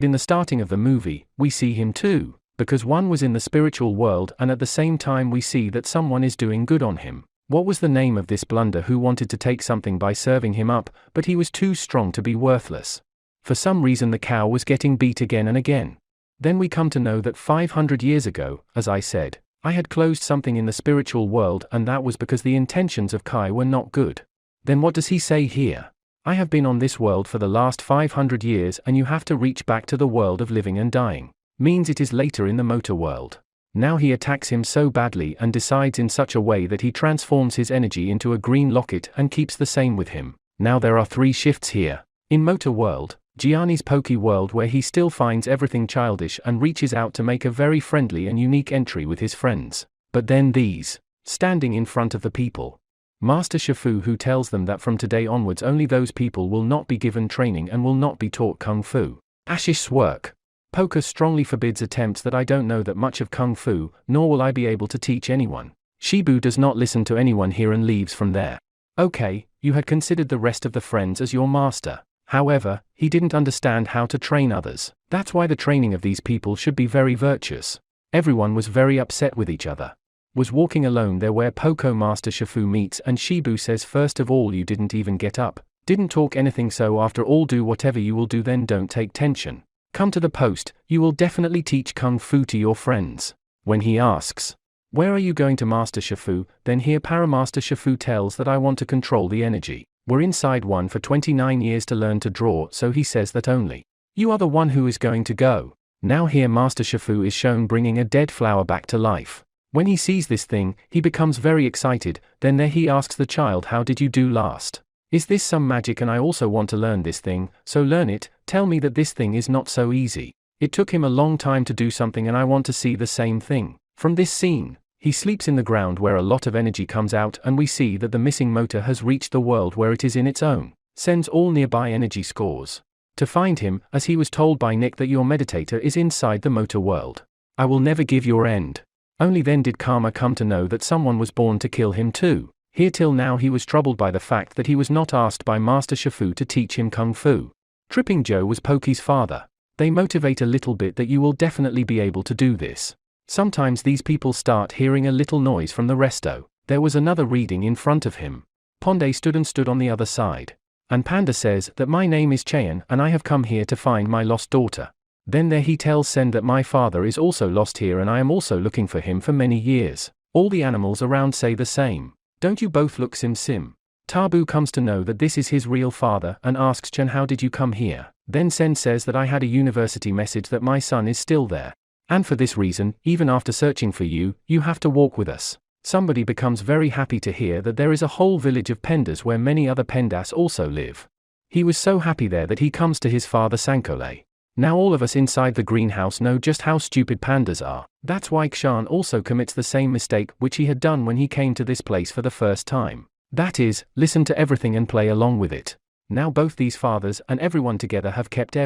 In the starting of the movie, we see him too, because one was in the spiritual world and at the same time we see that someone is doing good on him. What was the name of this blunder who wanted to take something by serving him up, but he was too strong to be worthless? For some reason the cow was getting beat again and again. Then we come to know that 500 years ago, as I said, I had closed something in the spiritual world and that was because the intentions of Kai were not good. Then what does he say here? I have been on this world for the last 500 years and you have to reach back to the world of living and dying. Means it is later in the motor world. Now he attacks him so badly and decides in such a way that he transforms his energy into a green locket and keeps the same with him. Now there are 3 shifts here. In motor world, Gianni's pokey world where he still finds everything childish and reaches out to make a very friendly and unique entry with his friends. But then these, standing in front of the people. Master ℭ𝐿 who tells them that from today onwards only those people will not be given training and will not be taught Kung Fu. Ashish's work. Poker strongly forbids attempts that I don't know that much of Kung Fu, nor will I be able to teach anyone. Shibu does not listen to anyone here and leaves from there. Okay, you had considered the rest of the friends as your master. However, he didn't understand how to train others. That's why the training of these people should be very virtuous. Everyone was very upset with each other. Was walking alone there where Poco Master ℭ𝐿 meets and Shibu says first of all you didn't even get up, didn't talk anything so after all do whatever you will do then don't take tension. Come to the post, you will definitely teach Kung Fu to your friends. When he asks, where are you going to Master ℭ𝐿, then here Paramaster ℭ𝐿 tells that I want to control the energy. We're inside one for 29 years to learn to draw so he says that only you are the one who is going to go. Now here Master ℭ𝐿 is shown bringing a dead flower back to life. When he sees this thing, he becomes very excited, then there he asks the child how did you do last? Is this some magic and I also want to learn this thing, so learn it, tell me that this thing is not so easy. It took him a long time to do something and I want to see the same thing. From this scene, he sleeps in the ground where a lot of energy comes out and we see that the missing motor has reached the world where it is in its own, sends all nearby energy scores to find him, as he was told by Nick that your meditator is inside the motor world. I will never give your end. Only then did Karma come to know that someone was born to kill him too. Here till now he was troubled by the fact that he was not asked by Master ℭ𝐿 to teach him Kung Fu. Tripping Joe was Pokey's father. They motivate a little bit that you will definitely be able to do this. Sometimes these people start hearing a little noise from the resto. There was another reading in front of him. Ponde stood on the other side. And Panda says that my name is Cheyenne and I have come here to find my lost daughter. Then there he tells Sen that my father is also lost here and I am also looking for him for many years. All the animals around say the same. Don't you both look sim? Tabu comes to know that this is his real father and asks Chen how did you come here? Then Sen says that I had a university message that my son is still there. And for this reason, even after searching for you, you have to walk with us. Somebody becomes very happy to hear that there is a whole village of Pendas where many other Pendas also live. He was so happy there that he comes to his father Sankole. Now all of us inside the greenhouse know just how stupid pandas are. That's why Kshan also commits the same mistake which he had done when he came to this place for the first time. That is, listen to everything and play along with it. Now both these fathers and everyone together have kept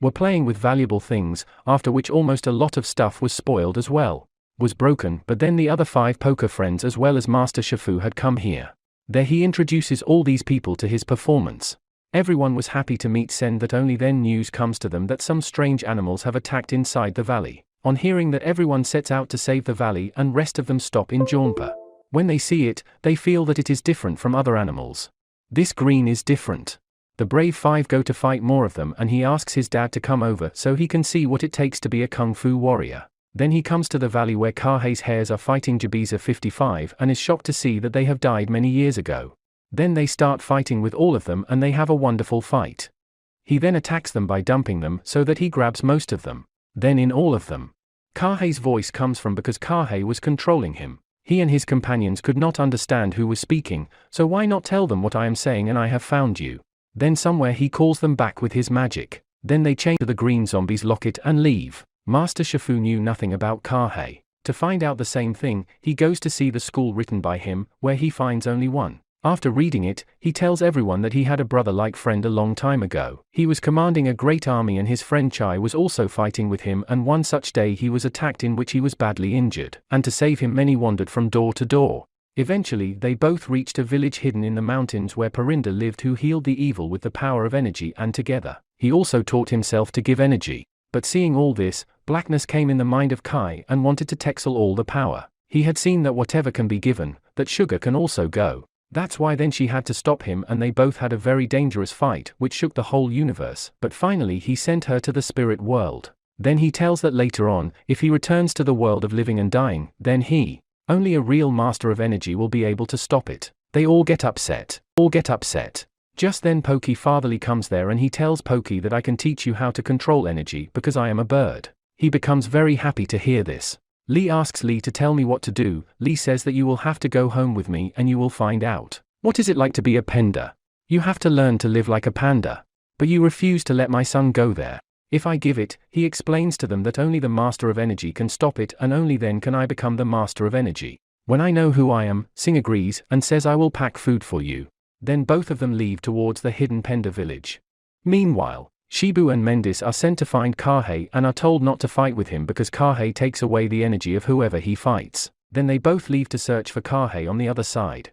were playing with valuable things, after which almost a lot of stuff was spoiled as well. Was broken, but then the other 5 poker friends as well as Master ℭ𝐿 had come here. There he introduces all these people to his performance. Everyone was happy to meet Sen that only then news comes to them that some strange animals have attacked inside the valley. On hearing that everyone sets out to save the valley and rest of them stop in Jaunpa. When they see it, they feel that it is different from other animals. This green is different. The brave 5 go to fight more of them and he asks his dad to come over so he can see what it takes to be a Kung Fu warrior. Then he comes to the valley where Kahe's hares are fighting Jabiza 55 and is shocked to see that they have died many years ago. Then they start fighting with all of them and they have a wonderful fight. He then attacks them by dumping them so that he grabs most of them. Then in all of them. Kahe's voice comes from because Kahe was controlling him. He and his companions could not understand who was speaking, so why not tell them what I am saying and I have found you. Then somewhere he calls them back with his magic. Then they change to the green zombies locket and leave. Master ℭ𝐿 knew nothing about Kahe. To find out the same thing, he goes to see the school written by him, where he finds only one. After reading it, he tells everyone that he had a brother-like friend a long time ago. He was commanding a great army and his friend Chai was also fighting with him and one such day he was attacked in which he was badly injured. And to save him many wandered from door to door. Eventually they both reached a village hidden in the mountains where Parinda lived who healed the evil with the power of energy and together. He also taught himself to give energy. But seeing all this, blackness came in the mind of Kai and wanted to texel all the power. He had seen that whatever can be given, that sugar can also go. That's why then she had to stop him, and they both had a very dangerous fight which shook the whole universe. But finally he sent her to the spirit world. Then he tells that later on, if he returns to the world of living and dying, then he, only a real master of energy, will be able to stop it. They all get upset. Just then Pokey Fatherly comes there and he tells Pokey that I can teach you how to control energy because I am a bird. He becomes very happy to hear this. Lee asks Lee to tell me what to do. Lee says that you will have to go home with me and you will find out. What is it like to be a panda? You have to learn to live like a panda. But you refuse to let my son go there. If I give it, he explains to them that only the master of energy can stop it, and only then can I become the master of energy. When I know who I am, Sing agrees and says I will pack food for you. Then both of them leave towards the hidden panda village. Meanwhile, Shibu and Mendis are sent to find 𝐒𝐫𝐽 and are told not to fight with him because 𝐒𝐫𝐽 takes away the energy of whoever he fights. Then they both leave to search for 𝐒𝐫𝐽 on the other side.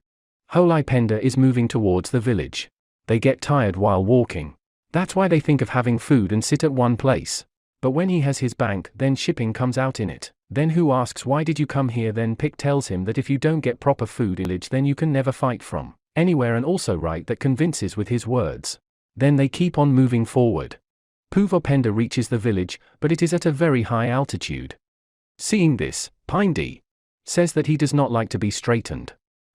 Holy Panda is moving towards the village. They get tired while walking. That's why they think of having food and sit at one place. But when he has his bank, then shipping comes out in it. Then Who asks why did you come here? Then Pick tells him that if you don't get proper food village then you can never fight from anywhere, and also right that convinces with his words. Then they keep on moving forward. Puvo Penda reaches the village, but it is at a very high altitude. Seeing this, Pindy says that he does not like to be straightened.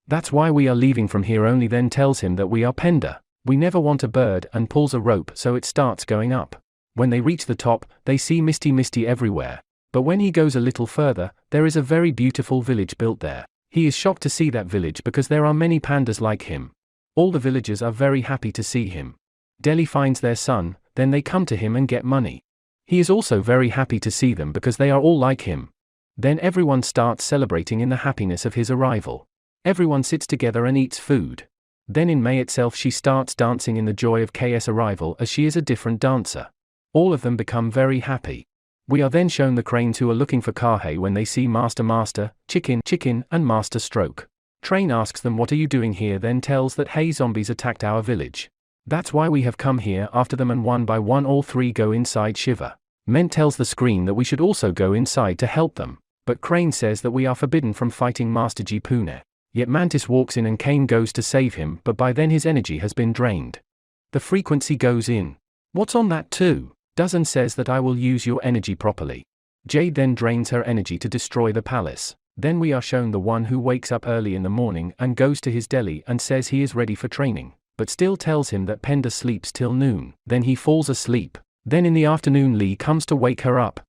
That's why we are leaving from here. Only then tells him that we are panda. We never want a bird, and pulls a rope so it starts going up. When they reach the top, they see misty everywhere. But when he goes a little further, there is a very beautiful village built there. He is shocked to see that village because there are many pandas like him. All the villagers are very happy to see him. Delhi finds their son, then they come to him and get money. He is also very happy to see them because they are all like him. Then everyone starts celebrating in the happiness of his arrival. Everyone sits together and eats food. Then in May itself she starts dancing in the joy of K's arrival as she is a different dancer. All of them become very happy. We are then shown the cranes who are looking for 𝐒𝐫𝐽 when they see Master, Chicken, and Master Stroke. Train asks them what are you doing here, then tells that hey, zombies attacked our village. That's why we have come here after them, and one by one all three go inside Shiva. Ment tells the screen that we should also go inside to help them, but Crane says that we are forbidden from fighting Master Pune. Yet Mantis walks in and Kane goes to save him, but by then his energy has been drained. The frequency goes in. What's on that too? Dozen says that I will use your energy properly. Jade then drains her energy to destroy the palace. Then we are shown the one who wakes up early in the morning and goes to his deli and says he is ready for training, but still tells him that Penda sleeps till noon. Then he falls asleep. Then in the afternoon Lee comes to wake her up.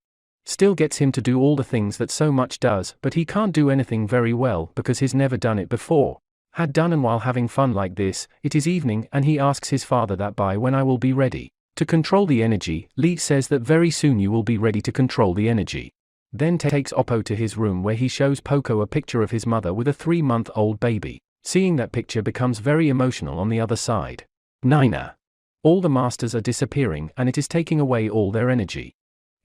Still gets him to do all the things that so much does, but he can't do anything very well because he's never done it before. Had done, and while having fun like this, it is evening and he asks his father that by when I will be ready to control the energy. Lee says that very soon you will be ready to control the energy. Then takes Oppo to his room where he shows Poco a picture of his mother with a 3-month-old baby. Seeing that picture becomes very emotional on the other side. Nina. All the masters are disappearing and it is taking away all their energy.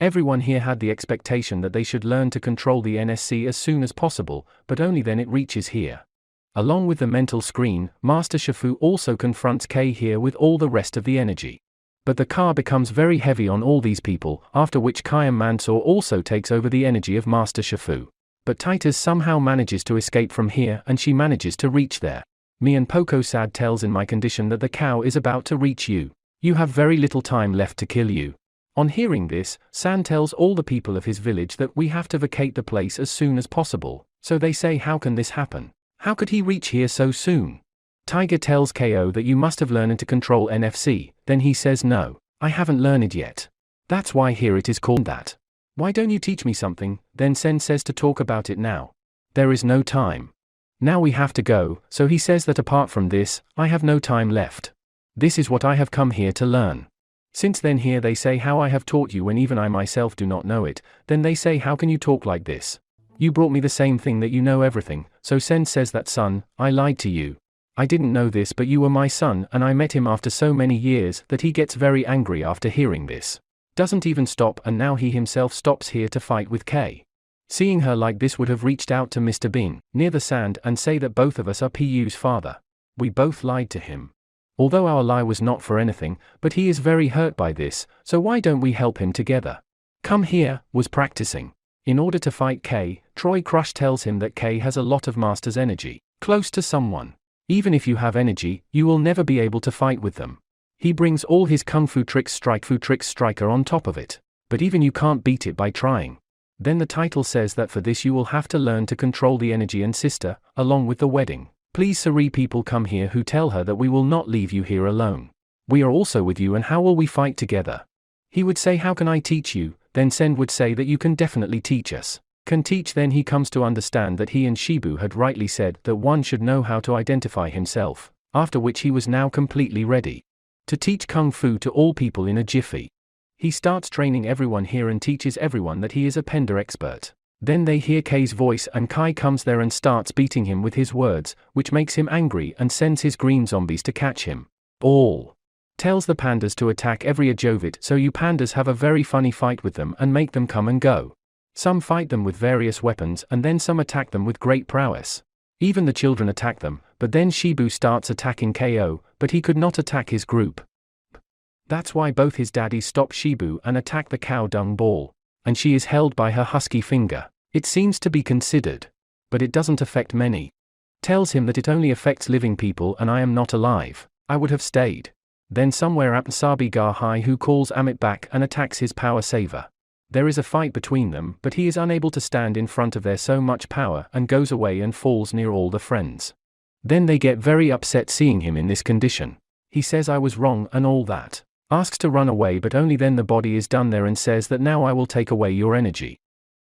Everyone here had the expectation that they should learn to control the NSC as soon as possible, but only then it reaches here. Along with the mental screen, Master Shifu also confronts K here with all the rest of the energy. But the car becomes very heavy on all these people, after which Kaya Mansour also takes over the energy of Master Shifu. But Titus somehow manages to escape from here and she manages to reach there. Me and Poco Sad tells in my condition that the cow is about to reach you. You have very little time left to kill you. On hearing this, San tells all the people of his village that we have to vacate the place as soon as possible, so they say how can this happen? How could he reach here so soon? Tiger tells KO that you must have learned to control NFC, then he says no, I haven't learned it yet. That's why here it is called that. Why don't you teach me something? Then Sen says to talk about it now. There is no time. Now we have to go, so he says that apart from this, I have no time left. This is what I have come here to learn. Since then here they say how I have taught you when even I myself do not know it, then they say how can you talk like this? You brought me the same thing that you know everything, so Sen says that son, I lied to you. I didn't know this but you were my son and I met him after so many years that he gets very angry after hearing this. Doesn't even stop and now he himself stops here to fight with K. Seeing her like this would have reached out to Mr. Bean, near the sand and say that both of us are Pu's father. We both lied to him. Although our lie was not for anything, but he is very hurt by this, so why don't we help him together? Come here, was practicing. In order to fight K, Troy Crush tells him that K has a lot of master's energy, close to someone. Even if you have energy, you will never be able to fight with them. He brings all his kung fu tricks striker on top of it. But even you can't beat it by trying. Then the title says that for this you will have to learn to control the energy and sister, along with the wedding. Please ₿ people come here who tell her that we will not leave you here alone. We are also with you and how will we fight together? He would say how can I teach you, then Sen would say that you can definitely teach us. Can teach then he comes to understand that he and Shibu had rightly said that one should know how to identify himself, after which he was now completely ready to teach kung fu to all people in a jiffy. He starts training everyone here and teaches everyone that he is a penda expert. Then they hear K's voice and Kai comes there and starts beating him with his words, which makes him angry and sends his green zombies to catch him. All tells the pandas to attack every Ajovit, so you pandas have a very funny fight with them and make them come and go. Some fight them with various weapons and then some attack them with great prowess. Even the children attack them, but then Shibu starts attacking KO, but he could not attack his group. That's why both his daddies stop Shibu and attack the cow dung ball. And she is held by her husky finger. It seems to be considered. But it doesn't affect many. Tells him that it only affects living people and I am not alive. I would have stayed. Then somewhere Apnsabi Gar-Hai who calls Amit back and attacks his power saver. There is a fight between them, but he is unable to stand in front of their so much power and goes away and falls near all the friends. Then they get very upset seeing him in this condition. He says I was wrong and all that. Asks to run away but only then the body is done there and says that now I will take away your energy.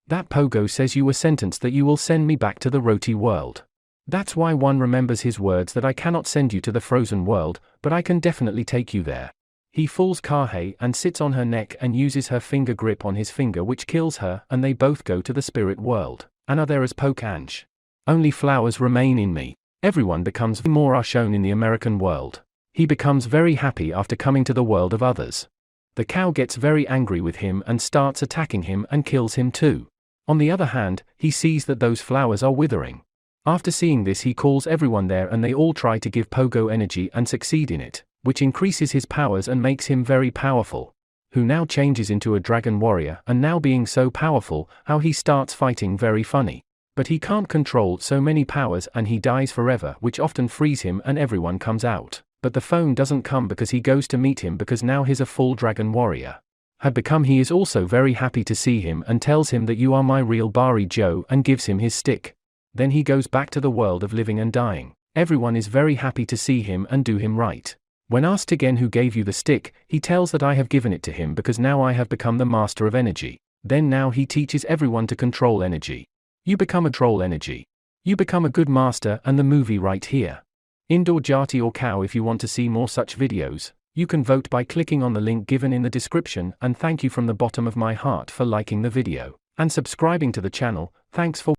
That Pogo says you were sentenced that you will send me back to the roti world. That's why one remembers his words that I cannot send you to the frozen world, but I can definitely take you there. He fools Kahei and sits on her neck and uses her finger grip on his finger which kills her and they both go to the spirit world, and are there as Pokanch. Only flowers remain in me. Everyone becomes more are shown in the American world. He becomes very happy after coming to the world of others. The cow gets very angry with him and starts attacking him and kills him too. On the other hand, he sees that those flowers are withering. After seeing this he calls everyone there and they all try to give Pogo energy and succeed in it, which increases his powers and makes him very powerful. Who now changes into a dragon warrior and now being so powerful, how he starts fighting very funny. But he can't control so many powers and he dies forever which often frees him and everyone comes out. But the phone doesn't come because he goes to meet him because now he's a full dragon warrior. Had become he is also very happy to see him and tells him that you are my real Bari Joe and gives him his stick. Then he goes back to the world of living and dying. Everyone is very happy to see him and do him right. When asked again who gave you the stick, he tells that I have given it to him because now I have become the master of energy. Then now he teaches everyone to control energy. You become a troll energy. You become a good master and the movie right here. Indoor Jati or Cow. If you want to see more such videos, you can vote by clicking on the link given in the description and thank you from the bottom of my heart for liking the video and subscribing to the channel. Thanks for